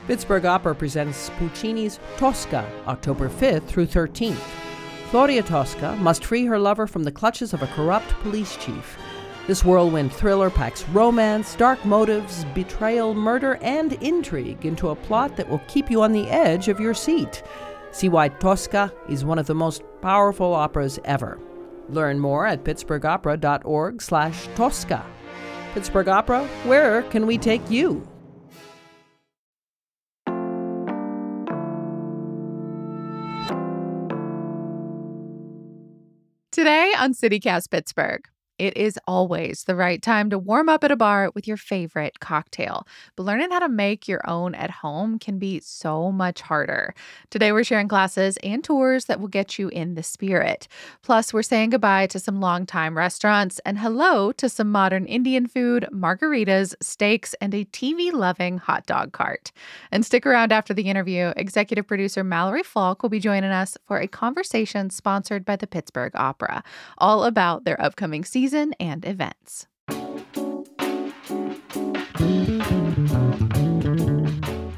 Pittsburgh Opera presents Puccini's Tosca, October 5th through 13th. Claudia Tosca must free her lover from the clutches of a corrupt police chief. This whirlwind thriller packs romance, dark motives, betrayal, murder, and intrigue into a plot that will keep you on the edge of your seat. See why Tosca is one of the most powerful operas ever. Learn more at pittsburghopera.org/Tosca. Pittsburgh Opera, where can we take you? Today on CityCast Pittsburgh, it is always the right time to warm up at a bar with your favorite cocktail. But learning how to make your own at home can be so much harder. Today, we're sharing classes and tours that will get you in the spirit. Plus, we're saying goodbye to some longtime restaurants and hello to some modern Indian food, margaritas, steaks, and a TV-loving hot dog cart. And stick around after the interview. Executive producer Mallory Falk will be joining us for a conversation sponsored by the Pittsburgh Opera, all about their upcoming season and events.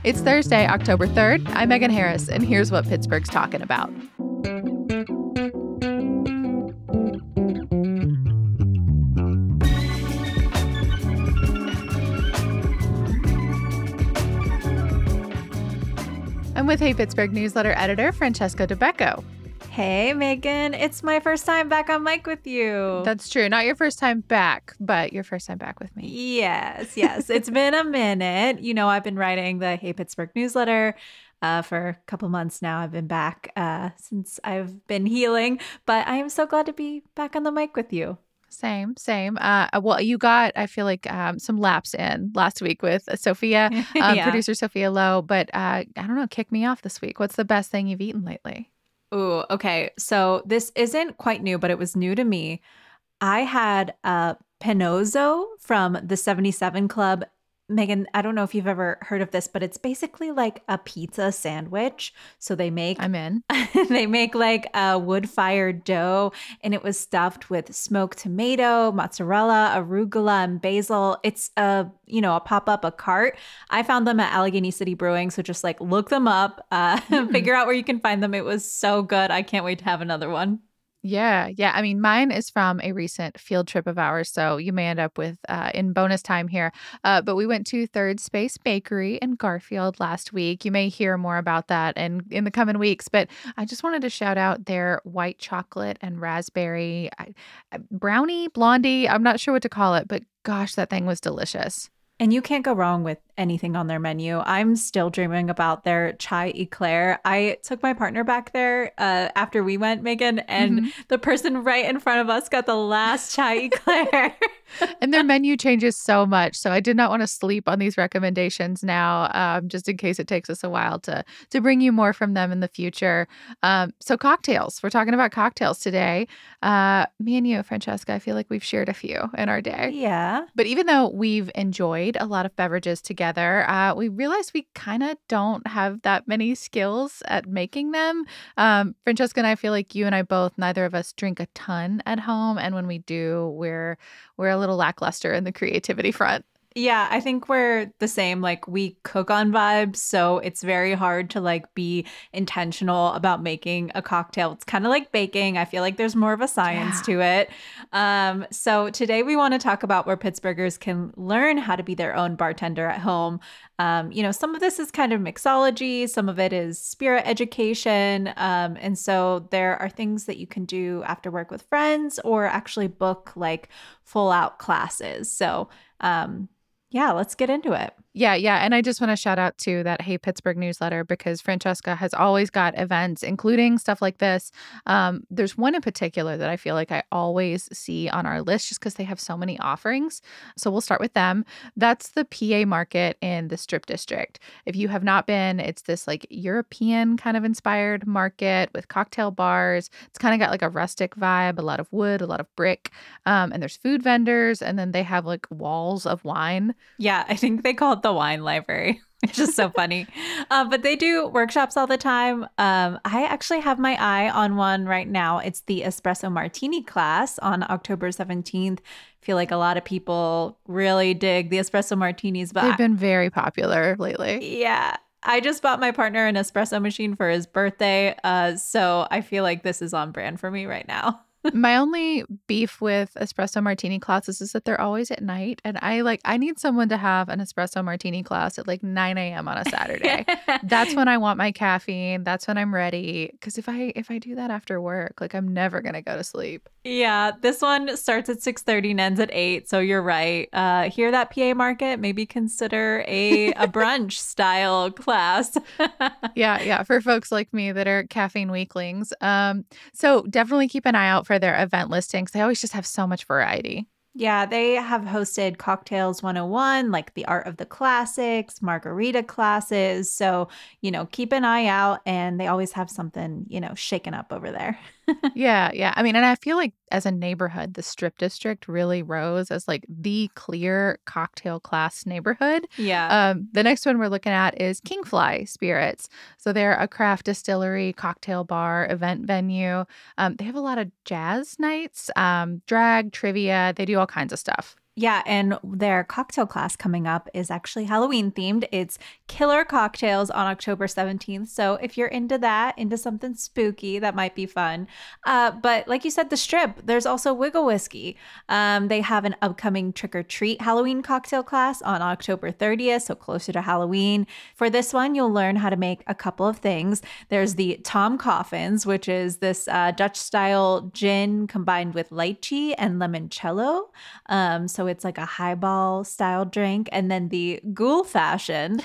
It's Thursday, October 3rd. I'm Megan Harris, and here's what Pittsburgh's talking about. I'm with Hey Pittsburgh newsletter editor Francesca DeBecco. Hey, Megan. It's my first time back on mic with you. That's true. Not your first time back, but your first time back with me. Yes. It's been a minute. You know, I've been writing the Hey Pittsburgh newsletter for a couple months now. I've been back since I've been healing, but I am so glad to be back on the mic with you. Same. Well, you got, I feel like, some laps in last week with Sophia, producer Sophia Lowe, but I don't know, kick me off this week. What's the best thing you've eaten lately? Ooh, okay. So this isn't quite new, but it was new to me. I had a Pinozzo from the 77 Club. Megan, I don't know if you've ever heard of this, but it's basically like a pizza sandwich. So they make I'm in. They make like a wood-fired dough, and it was stuffed with smoked tomato, mozzarella, arugula, and basil. It's a pop-up, a cart. I found them at Allegheny City Brewing, so just like look them up, figure out where you can find them. It was so good. I can't wait to have another one. Yeah. I mean, mine is from a recent field trip of ours, so you may end up with in bonus time here. But we went to Third Space Bakery in Garfield last week. You may hear more about that in the coming weeks, but I just wanted to shout out their white chocolate and raspberry brownie, blondie. I'm not sure what to call it, but gosh, that thing was delicious. And you can't go wrong with anything on their menu. I'm still dreaming about their chai eclair. I took my partner back there after we went, Megan, and the person right in front of us got the last chai eclair. And their menu changes so much. So I did not want to sleep on these recommendations now, just in case it takes us a while to bring you more from them in the future. So cocktails. We're talking about cocktails today. Me and you, Francesca, I feel like we've shared a few in our day. Yeah. But even though we've enjoyed a lot of beverages together, we realized we kind of don't have that many skills at making them. Francesca and I feel like you and I both, neither of us drink a ton at home. And when we do, we're a little lackluster in the creativity front. Yeah, I think we're the same. Like, we cook on vibes, so it's very hard to like be intentional about making a cocktail. It's kind of like baking. I feel like there's more of a science to it. So today we want to talk about where Pittsburghers can learn how to be their own bartender at home. Some of this is kind of mixology, some of it is spirit education. And so there are things that you can do after work with friends or actually book like full out classes. So, yeah, let's get into it. Yeah. And I just want to shout out to that Hey Pittsburgh newsletter because Francesca has always got events, including stuff like this. There's one in particular that I feel like I always see on our list just because they have so many offerings. So we'll start with them. That's the PA Market in the Strip District. If you have not been, it's this like European kind of inspired market with cocktail bars. It's kind of got like a rustic vibe, a lot of wood, a lot of brick. And there's food vendors, and then they have like walls of wine. Yeah, I think they call it the wine library, which is so funny. But they do workshops all the time. I actually have my eye on one right now. It's the Espresso Martini class on October 17th. I feel like a lot of people really dig the Espresso Martinis. But they've been very popular lately. Yeah. I just bought my partner an espresso machine for his birthday. So I feel like this is on brand for me right now. My only beef with espresso martini classes is that they're always at night. And I need someone to have an espresso martini class at like 9 a.m. on a Saturday. That's when I want my caffeine. That's when I'm ready. Because if I do that after work, like I'm never going to go to sleep. Yeah, this one starts at 6:30 and ends at 8. So you're right. Hear that, PA market? Maybe consider a brunch style class. Yeah. For folks like me that are caffeine weaklings. So definitely keep an eye out for their event listings. They always just have so much variety. Yeah, they have hosted Cocktails 101, like the art of the classics, margarita classes. So, keep an eye out, and they always have something, shaken up over there. Yeah. I mean, and I feel like as a neighborhood, the Strip District really rose as like the clear cocktail class neighborhood. Yeah. The next one we're looking at is Kingfly Spirits. So they're a craft distillery, cocktail bar, event venue. They have a lot of jazz nights, drag, trivia. They do all kinds of stuff. Yeah, and their cocktail class coming up is actually Halloween themed. It's Killer Cocktails on October 17th. So if you're into that, into something spooky, that might be fun. But like you said, the Strip, there's also Wiggle Whiskey. They have an upcoming Trick or Treat Halloween cocktail class on October 30th, so closer to Halloween. For this one, you'll learn how to make a couple of things. There's the Tom Coffins, which is this Dutch-style gin combined with lychee and limoncello. So it's like a highball style drink. And then the Ghoul Fashion,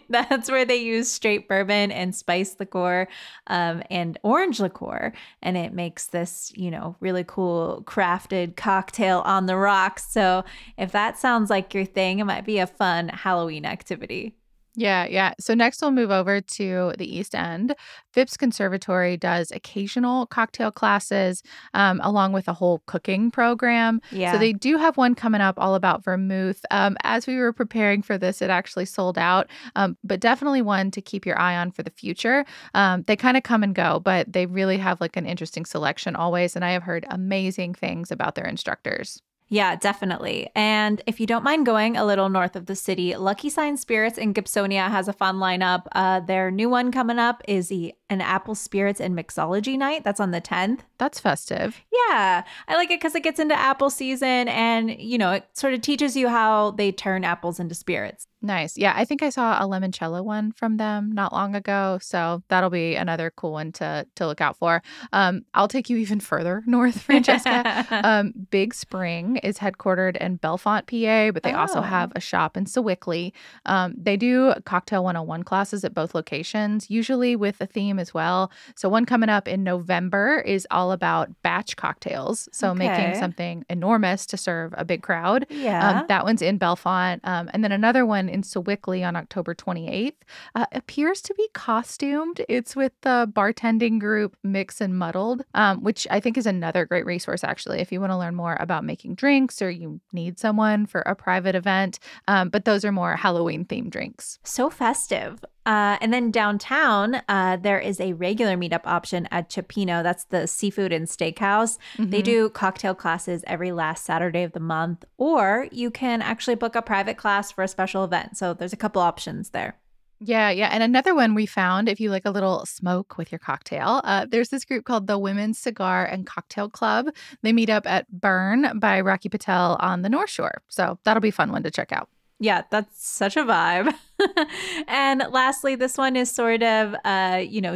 that's where they use straight bourbon and spice liqueur and orange liqueur. And it makes this, really cool crafted cocktail on the rocks. So if that sounds like your thing, it might be a fun Halloween activity. Yeah. So next we'll move over to the East End. Phipps Conservatory does occasional cocktail classes along with a whole cooking program. Yeah. So they do have one coming up all about vermouth. As we were preparing for this, it actually sold out, but definitely one to keep your eye on for the future. They kind of come and go, but they really have like an interesting selection always. And I have heard amazing things about their instructors. Yeah, definitely. And if you don't mind going a little north of the city, Lucky Sign Spirits in Gibsonia has a fun lineup. Their new one coming up is an apple spirits and mixology night. That's on the 10th. That's festive. Yeah, I like it because it gets into apple season and, it sort of teaches you how they turn apples into spirits. Nice. Yeah, I think I saw a limoncello one from them not long ago. So that'll be another cool one to look out for. I'll take you even further north, Francesca. Big Spring is headquartered in Bellefonte, PA, but they also have a shop in Sewickley. They do Cocktail 101 classes at both locations, usually with a theme as well. So one coming up in November is all about batch cocktails. So making something enormous to serve a big crowd. Yeah. That one's in Bellefonte. And then another one in Sewickley on October 28th appears to be costumed. It's with the bartending group Mix and Muddled, which I think is another great resource, actually, if you want to learn more about making drinks or you need someone for a private event. But those are more Halloween-themed drinks. So festive. And then downtown, there is a regular meetup option at Cioppino. That's the seafood and steakhouse. Mm-hmm. They do cocktail classes every last Saturday of the month, or you can actually book a private class for a special event. So there's a couple options there. Yeah. And another one we found, if you like a little smoke with your cocktail, there's this group called the Women's Cigar and Cocktail Club. They meet up at Burn by Rocky Patel on the North Shore. So that'll be a fun one to check out. Yeah, that's such a vibe. And lastly, this one is sort of,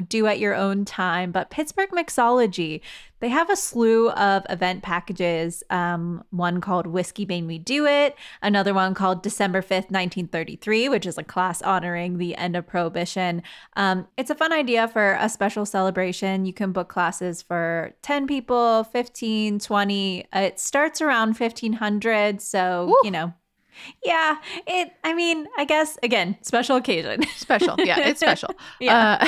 do at your own time. But Pittsburgh Mixology, they have a slew of event packages. One called Whiskey Made Me Do It. Another one called December 5th, 1933, which is a class honoring the end of Prohibition. It's a fun idea for a special celebration. You can book classes for 10 people, 15, 20. It starts around 1,500. So, Ooh. Yeah, I guess, again, special occasion. Special. Yeah, it's special. Yeah.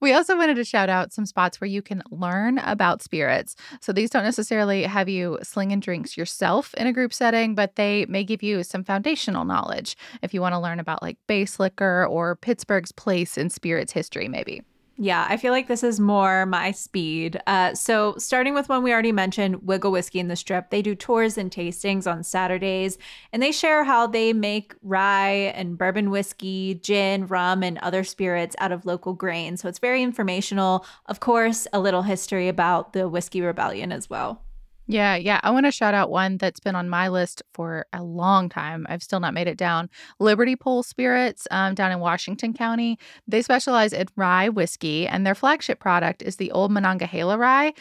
We also wanted to shout out some spots where you can learn about spirits. So these don't necessarily have you slinging drinks yourself in a group setting, but they may give you some foundational knowledge if you want to learn about like base liquor or Pittsburgh's place in spirits history, maybe. Yeah, I feel like this is more my speed. So starting with one we already mentioned, Wiggle Whiskey in the Strip. They do tours and tastings on Saturdays, and they share how they make rye and bourbon whiskey, gin, rum, and other spirits out of local grains. So it's very informational. Of course, a little history about the Whiskey Rebellion as well. Yeah. I want to shout out one that's been on my list for a long time. I've still not made it down. Liberty Pole Spirits down in Washington County. They specialize in rye whiskey, and their flagship product is the Old Monongahela rye,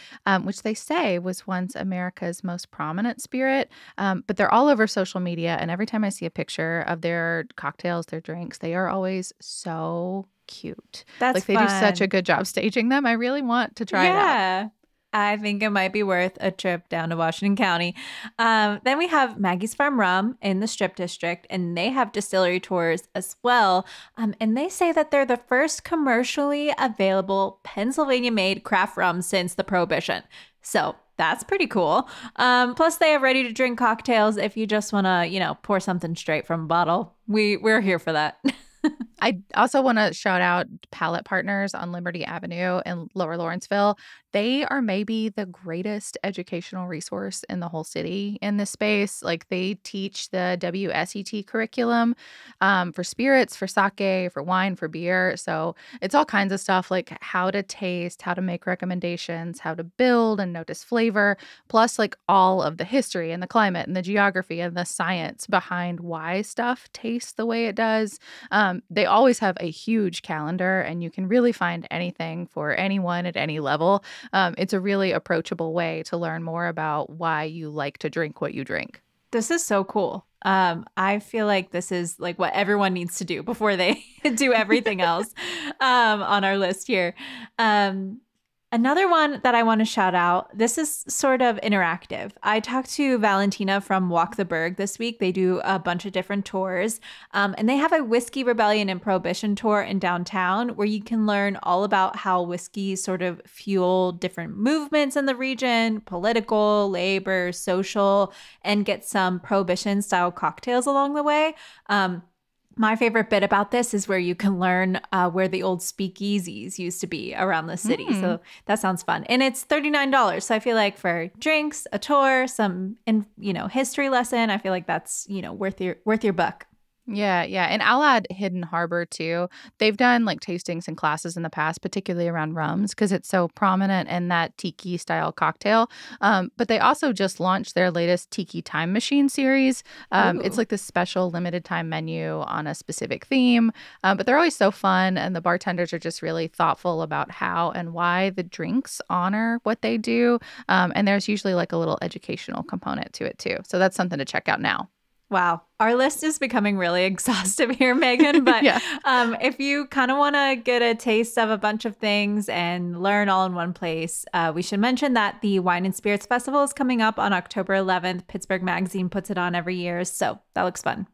which they say was once America's most prominent spirit. But they're all over social media, and every time I see a picture of their cocktails, their drinks, they are always so cute. That's like they fun. do such a good job staging them. I really want to try it out. Yeah. I think it might be worth a trip down to Washington County. Then we have Maggie's Farm Rum in the Strip District, and they have distillery tours as well. And they say that they're the first commercially available Pennsylvania-made craft rum since the Prohibition. So that's pretty cool. Plus, they have ready-to-drink cocktails if you just want to, pour something straight from a bottle. We're here for that. I also want to shout out Palette Partners on Liberty Avenue in Lower Lawrenceville. They are maybe the greatest educational resource in the whole city in this space. Like they teach the WSET curriculum for spirits, for sake, for wine, for beer. So it's all kinds of stuff like how to taste, how to make recommendations, how to build and notice flavor, plus like all of the history and the climate and the geography and the science behind why stuff tastes the way it does. They always have a huge calendar, and you can really find anything for anyone at any level. It's a really approachable way to learn more about why you like to drink what you drink. This is so cool. I feel like this is like what everyone needs to do before they do everything else on our list here. Another one that I want to shout out, this is sort of interactive. I talked to Valentina from Walk the Berg this week. They do a bunch of different tours, and they have a Whiskey Rebellion and Prohibition tour in downtown where you can learn all about how whiskey sort of fueled different movements in the region, political, labor, social, and get some Prohibition-style cocktails along the way. My favorite bit about this is where you can learn where the old speakeasies used to be around the city. So that sounds fun. And it's $39. So I feel like for drinks, a tour, some history lesson, I feel like that's, worth your buck. Yeah. And I'll add Hidden Harbor too. They've done like tastings and classes in the past, particularly around rums, because it's so prominent in that tiki style cocktail. But they also just launched their latest Tiki Time Machine series. It's like this special limited time menu on a specific theme. But they're always so fun, and the bartenders are just really thoughtful about how and why the drinks honor what they do. And there's usually like a little educational component to it too. So that's something to check out now. Wow. Our list is becoming really exhaustive here, Megan. But Yeah. If you kind of want to get a taste of a bunch of things and learn all in one place, we should mention that the Wine and Spirits Festival is coming up on October 11th. Pittsburgh Magazine puts it on every year. So that looks fun.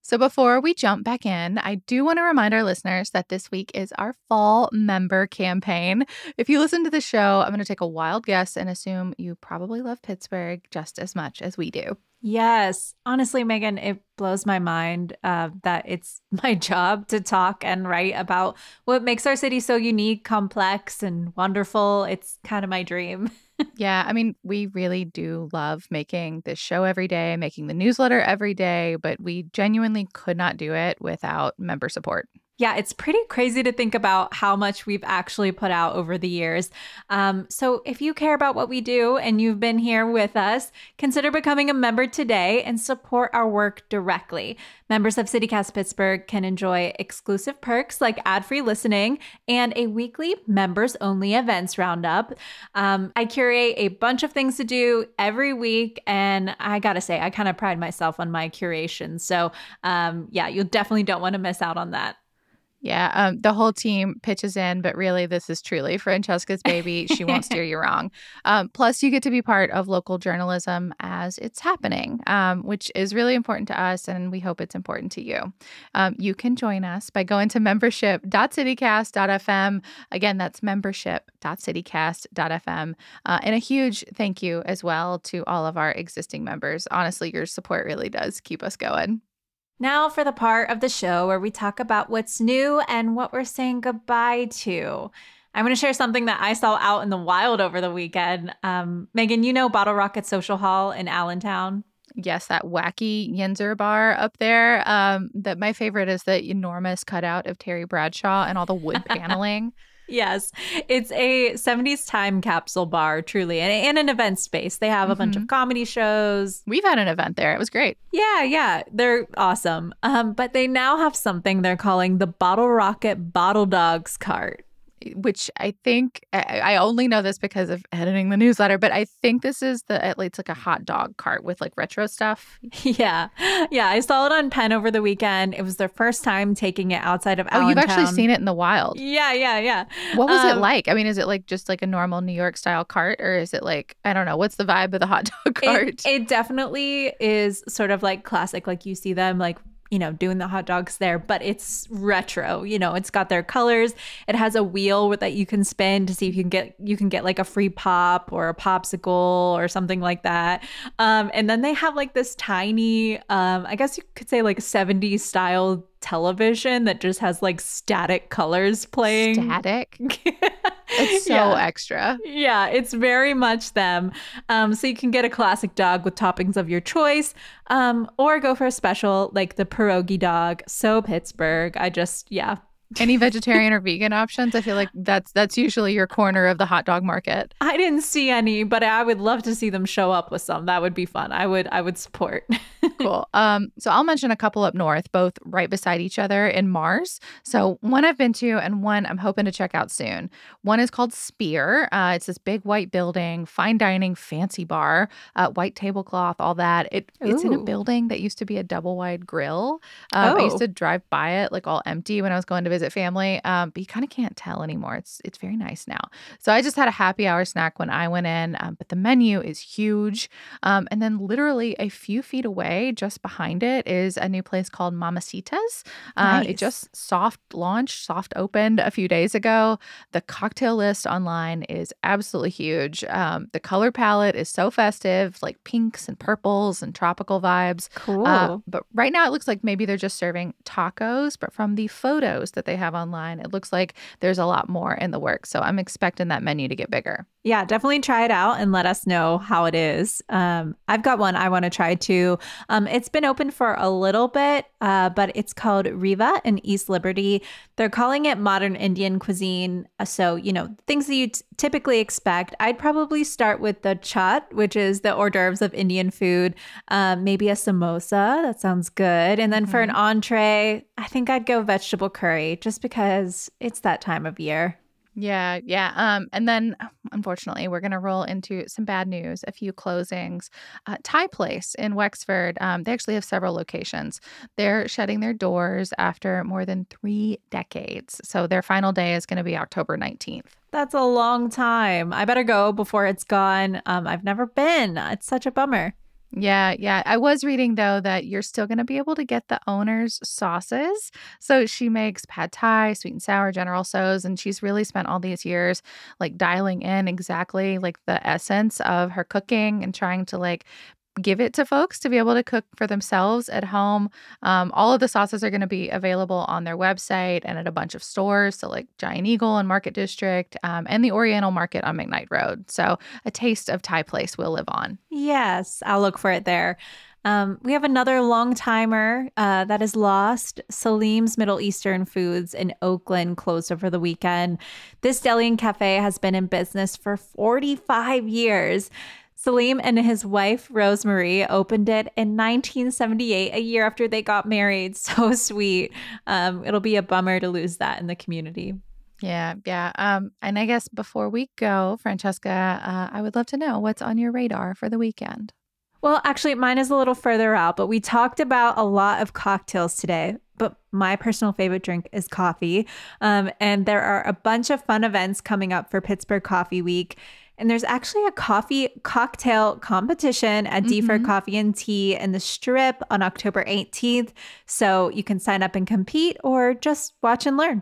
So before we jump back in, I do want to remind our listeners that this week is our fall member campaign. If you listen to the show, I'm going to take a wild guess and assume you probably love Pittsburgh just as much as we do. Yes. Honestly, Megan, it blows my mind that it's my job to talk and write about what makes our city so unique, complex, and wonderful. It's kind of my dream. Yeah, I mean, we really do love making this show every day, making the newsletter every day, but we genuinely could not do it without member support. Yeah, it's pretty crazy to think about how much we've actually put out over the years. So if you care about what we do and you've been here with us, consider becoming a member today and support our work directly. Members of CityCast Pittsburgh can enjoy exclusive perks like ad-free listening and a weekly members-only events roundup. I curate a bunch of things to do every week, and I gotta say, I kind of pride myself on my curation. So you definitely don't want to miss out on that. Yeah, the whole team pitches in, but really this is truly Francesca's baby. She won't steer you wrong. Plus, you get to be part of local journalism as it's happening, which is really important to us, and we hope it's important to you. You can join us by going to membership.citycast.fm. Again, that's membership.citycast.fm. And a huge thank you as well to all of our existing members. Honestly, your support really does keep us going. Now for the part of the show where we talk about what's new and what we're saying goodbye to. I'm going to share something that I saw out in the wild over the weekend. Megan, you know Bottle Rocket Social Hall in Allentown? Yes, that wacky Yinzer bar up there. That my favorite is the enormous cutout of Terry Bradshaw and all the wood paneling. Yes, it's a 70s time capsule bar, truly, and an event space. They have a bunch of comedy shows. We've had an event there. It was great. Yeah, they're awesome. But they now have something they're calling the Bottle Rocket Bottle Dogs Cart. Which I think, I only know this because of editing the newsletter, but I think this is it's like a hot dog cart with like retro stuff. Yeah. I saw it on Penn over the weekend. It was their first time taking it outside of Allentown. Oh, you've actually seen it in the wild. Yeah. What was it like? I mean, is it like just like a normal New York style cart, or is it like, I don't know, what's the vibe of the hot dog cart? It definitely is sort of like classic, like you see them like, doing the hot dogs there, but it's retro. It's got their colors. It has a wheel that you can spin to see if you can get like a free pop or a popsicle or something like that. And then they have like this tiny, I guess you could say like 70s style television that just has like static colors playing. Static? It's so extra. Yeah, it's very much them. So you can get a classic dog with toppings of your choice, or go for a special like the pierogi dog. So Pittsburgh. Any vegetarian or vegan options? I feel like that's usually your corner of the hot dog market. I didn't see any, but I would love to see them show up with some. That would be fun. I would support. Cool. So I'll mention a couple up north, both right beside each other in Mars. So one I've been to and one I'm hoping to check out soon. One is called Spear. It's this big white building, fine dining, fancy bar, white tablecloth, all that. It's in a building that used to be a double wide grill. I used to drive by it like all empty when I was going to visit family, but you kind of can't tell anymore. It's very nice now. So I just had a happy hour snack when I went in, but the menu is huge. And then literally a few feet away, just behind it, is a new place called Mamacita's. Nice. It just soft opened a few days ago. The cocktail list online is absolutely huge. The color palette is so festive, like pinks and purples and tropical vibes. Cool. But right now it looks like maybe they're just serving tacos, but from the photos that they have online, it looks like there's a lot more in the works. So I'm expecting that menu to get bigger. Yeah, definitely try it out and let us know how it is. I've got one I want to try too. It's been open for a little bit, but it's called Riva in East Liberty. They're calling it modern Indian cuisine. So, things that you typically expect. I'd probably start with the chaat, which is the hors d'oeuvres of Indian food. Maybe a samosa. That sounds good. And then for an entree, I think I'd go vegetable curry just because it's that time of year. Yeah. And then, unfortunately, we're going to roll into some bad news, a few closings. Thai Place in Wexford, they actually have several locations. They're shutting their doors after more than 3 decades. So their final day is going to be October 19th. That's a long time. I better go before it's gone. I've never been. It's such a bummer. Yeah. I was reading, though, that you're still going to be able to get the owner's sauces. So she makes pad thai, sweet and sour, General Tso's, and she's really spent all these years like dialing in exactly like the essence of her cooking and trying to like give it to folks to be able to cook for themselves at home. All of the sauces are going to be available on their website and at a bunch of stores. So like Giant Eagle and Market District, and the Oriental Market on McKnight Road. So a taste of Thai Place will live on. Yes, I'll look for it there. We have another long timer that is lost. Salim's Middle Eastern Foods in Oakland closed over the weekend. This deli and cafe has been in business for 45 years. Salim and his wife, Rosemary, opened it in 1978, a year after they got married. So sweet. It'll be a bummer to lose that in the community. Yeah. And I guess before we go, Francesca, I would love to know what's on your radar for the weekend. Well, actually, mine is a little further out, but we talked about a lot of cocktails today. but my personal favorite drink is coffee. And there are a bunch of fun events coming up for Pittsburgh Coffee Week. And there's actually a coffee cocktail competition at Defer Coffee and Tea in the Strip on October 18th. So you can sign up and compete or just watch and learn.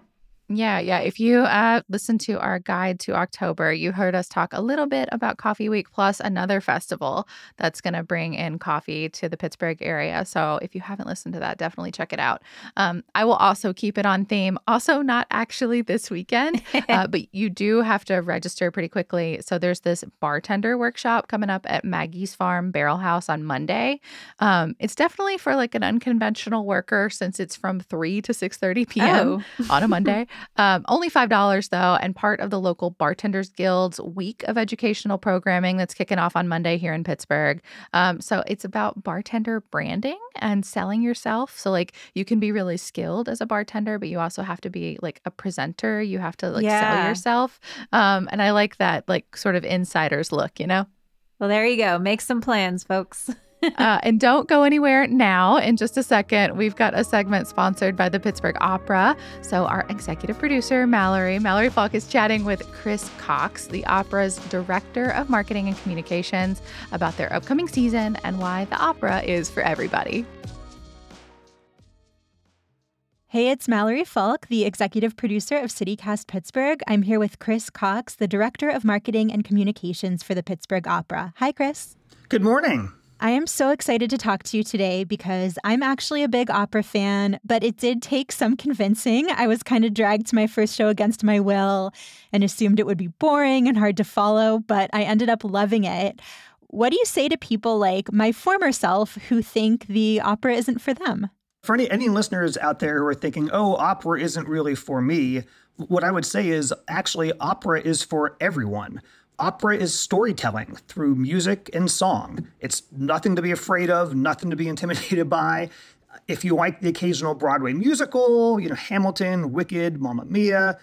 Yeah. If you listened to our guide to October, you heard us talk a little bit about Coffee Week plus another festival that's going to bring in coffee to the Pittsburgh area. So if you haven't listened to that, definitely check it out. I will also keep it on theme. Also, not actually this weekend, but you do have to register pretty quickly. So there's this bartender workshop coming up at Maggie's Farm Barrel House on Monday. It's definitely for like an unconventional worker since it's from 3 to 6:30 p.m. on a Monday. Only $5 though, and part of the local Bartenders Guild's week of educational programming that's kicking off on Monday here in Pittsburgh. So it's about bartender branding and selling yourself. So like you can be really skilled as a bartender, but you also have to be like a presenter. You have to sell yourself. And I like that like sort of insider's look, you know? Well, there you go. Make some plans, folks. And don't go anywhere now. In just a second, we've got a segment sponsored by the Pittsburgh Opera. So our executive producer, Mallory Falk, is chatting with Chris Cox, the opera's director of marketing and communications, about their upcoming season and why the opera is for everybody. Hey, it's Mallory Falk, the executive producer of CityCast Pittsburgh. I'm here with Chris Cox, the director of marketing and communications for the Pittsburgh Opera. Hi, Chris. Good morning. I am so excited to talk to you today because I'm actually a big opera fan, but it did take some convincing. I was kind of dragged to my first show against my will and assumed it would be boring and hard to follow, but I ended up loving it. What do you say to people like my former self who think the opera isn't for them? For any listeners out there who are thinking, oh, opera isn't really for me, what I would say is actually opera is for everyone. Opera is storytelling through music and song. It's nothing to be afraid of, nothing to be intimidated by. If you like the occasional Broadway musical, Hamilton, Wicked, Mamma Mia,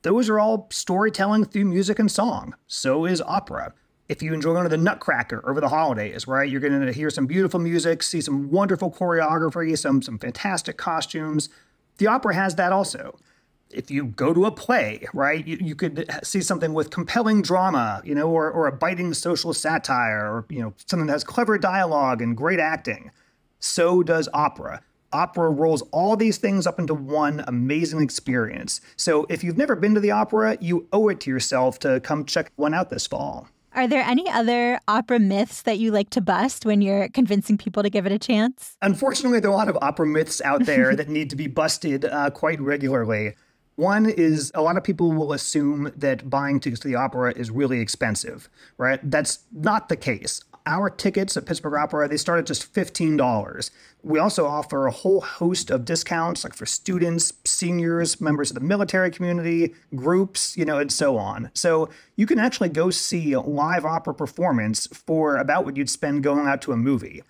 those are all storytelling through music and song. So is opera. If you enjoy going to the Nutcracker over the holidays, right, you're going to hear some beautiful music, see some wonderful choreography, some fantastic costumes. The opera has that also. If you go to a play, right, you could see something with compelling drama, or a biting social satire, or, something that has clever dialogue and great acting. So does opera. Opera rolls all these things up into one amazing experience. So if you've never been to the opera, you owe it to yourself to come check one out this fall. Are there any other opera myths that you like to bust when you're convincing people to give it a chance? Unfortunately, there are a lot of opera myths out there that need to be busted quite regularly. One is a lot of people will assume that buying tickets to the opera is really expensive, right? That's not the case. Our tickets at Pittsburgh Opera, they start at just $15. We also offer a whole host of discounts, like for students, seniors, members of the military community, groups, and so on. So you can actually go see a live opera performance for about what you'd spend going out to a movie.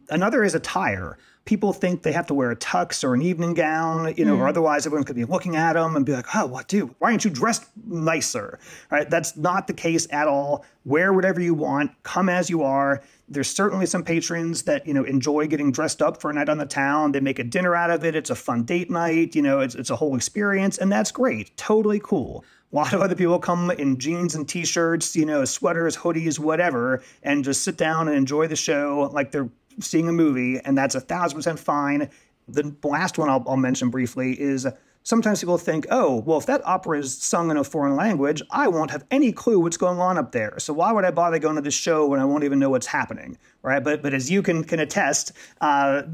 Another is attire. People think they have to wear a tux or an evening gown, or otherwise everyone could be looking at them and be like, oh, what, dude, why aren't you dressed nicer? Right? That's not the case at all. Wear whatever you want. Come as you are. There's certainly some patrons that, enjoy getting dressed up for a night on the town. They make a dinner out of it. It's a fun date night. It's a whole experience. And that's great. Totally cool. A lot of other people come in jeans and T-shirts, sweaters, hoodies, whatever, and just sit down and enjoy the show like they're seeing a movie, and that's 1,000% fine. The last one I'll mention briefly is sometimes people think, oh, well, if that opera is sung in a foreign language, I won't have any clue what's going on up there. So why would I bother going to this show when I won't even know what's happening, right? But as you can attest,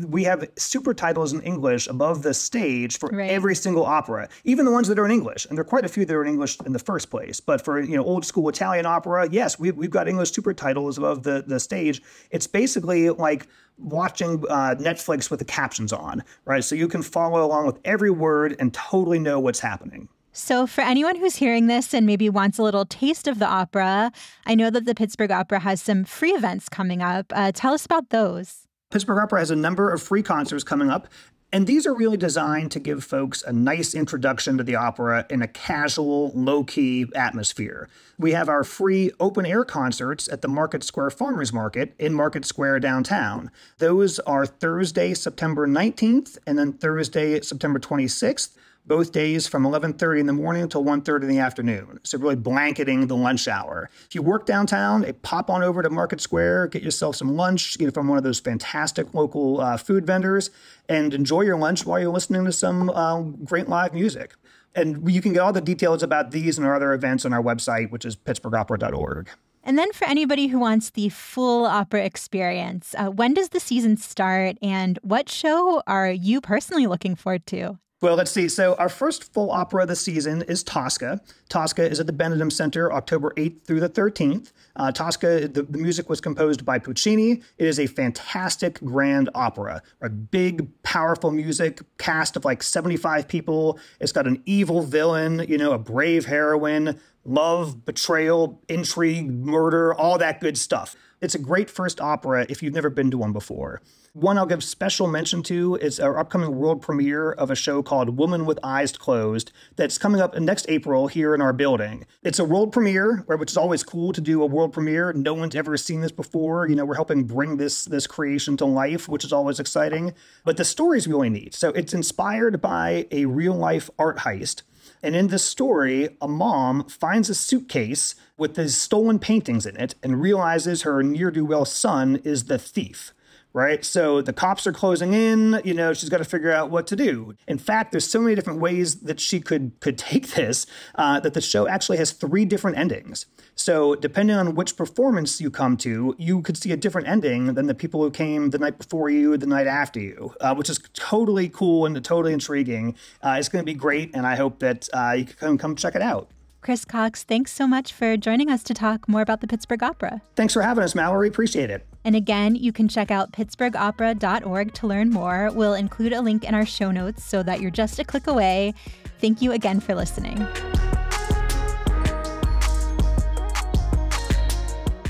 we have super titles in English above the stage for every single opera, even the ones that are in English. And there are quite a few that are in English in the first place. But for old school Italian opera, yes, we've got English super titles above the stage. It's basically like watching Netflix with the captions on, right? So you can follow along with every word and totally know what's happening. So for anyone who's hearing this and maybe wants a little taste of the opera, I know that the Pittsburgh Opera has some free events coming up. Tell us about those. Pittsburgh Opera has a number of free concerts coming up. And these are really designed to give folks a nice introduction to the opera in a casual, low-key atmosphere. We have our free open-air concerts at the Market Square Farmers Market in Market Square downtown. Those are Thursday, September 19th, and then Thursday, September 26th. Both days from 11:30 in the morning until 1:30 in the afternoon. So really blanketing the lunch hour. If you work downtown, pop on over to Market Square, get yourself some lunch, from one of those fantastic local food vendors, and enjoy your lunch while you're listening to some great live music. And you can get all the details about these and our other events on our website, which is pittsburghopera.org. And then for anybody who wants the full opera experience, when does the season start, and what show are you personally looking forward to? Well, let's see. So our first full opera of the season is Tosca. Tosca is at the Benedum Center October 8th through the 13th. Tosca, the music was composed by Puccini. It is a fantastic grand opera. A big, powerful music, cast of like 75 people. It's got an evil villain, a brave heroine, love, betrayal, intrigue, murder, all that good stuff. It's a great first opera if you've never been to one before. One I'll give special mention to is our upcoming world premiere of a show called Woman with Eyes Closed that's coming up next April here in our building. It's a world premiere, which is always cool to do a world premiere. No one's ever seen this before. We're helping bring this creation to life, which is always exciting. But the story's really neat. So it's inspired by a real-life art heist. And in this story, a mom finds a suitcase with these stolen paintings in it and realizes her ne'er-do-well son is the thief. Right? So the cops are closing in, she's got to figure out what to do. In fact, there's so many different ways that she could take this, that the show actually has 3 different endings. So depending on which performance you come to, you could see a different ending than the people who came the night before you, the night after you, which is totally cool and totally intriguing. It's going to be great, and I hope that you can come check it out. Chris Cox, thanks so much for joining us to talk more about the Pittsburgh Opera. Thanks for having us, Mallory. Appreciate it. And again, you can check out pittsburghopera.org to learn more. We'll include a link in our show notes so that you're just a click away. Thank you again for listening.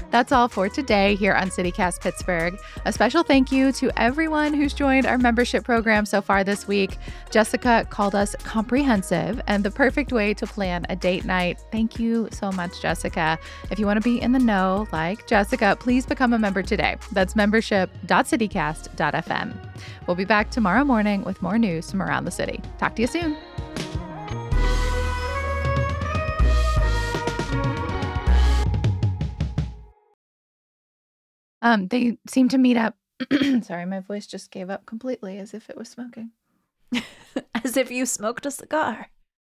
That's all for today here on CityCast Pittsburgh. A special thank you to everyone who's joined our membership program so far this week. Jessica called us comprehensive and the perfect way to plan a date night. Thank you so much, Jessica. If you want to be in the know like Jessica, please become a member today. That's membership.citycast.fm. We'll be back tomorrow morning with more news from around the city. Talk to you soon. They seem to meet up. Sorry, my voice just gave up completely as if it was smoking. As if you smoked a cigar.